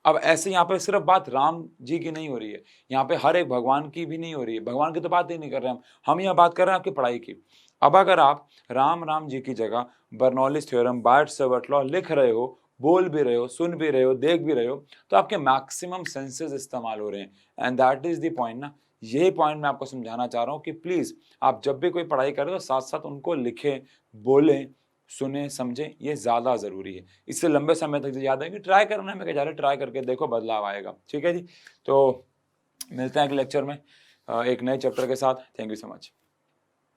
अब ऐसे यहाँ पे सिर्फ बात राम जी की नहीं हो रही है, यहाँ पे हर एक भगवान की भी नहीं हो रही है, भगवान की तो बात ही नहीं कर रहे हम यहाँ बात कर रहे हैं आपकी पढ़ाई की। अब अगर आप राम राम जी की जगह बर्नौलीज थ्योरम, बायट-सैवर्ट लॉ लिख रहे हो, बोल भी रहे हो, सुन भी रहे हो, देख भी रहे हो, तो आपके मैक्सिमम सेंसेस इस्तेमाल हो रहे हैं, and that is the point ना। यही पॉइंट मैं आपको समझाना चाह रहा हूँ कि प्लीज आप जब भी कोई पढ़ाई करें तो साथ साथ उनको लिखें, बोलें, सुने, समझें, ये ज्यादा जरूरी है। इससे लंबे समय तक याद आएगी। ट्राई करना है, मैं कह रहा ट्राई करके देखो, बदलाव आएगा, ठीक है जी। तो मिलते हैं अगले लेक्चर में एक नए चैप्टर के साथ। Thank you so much.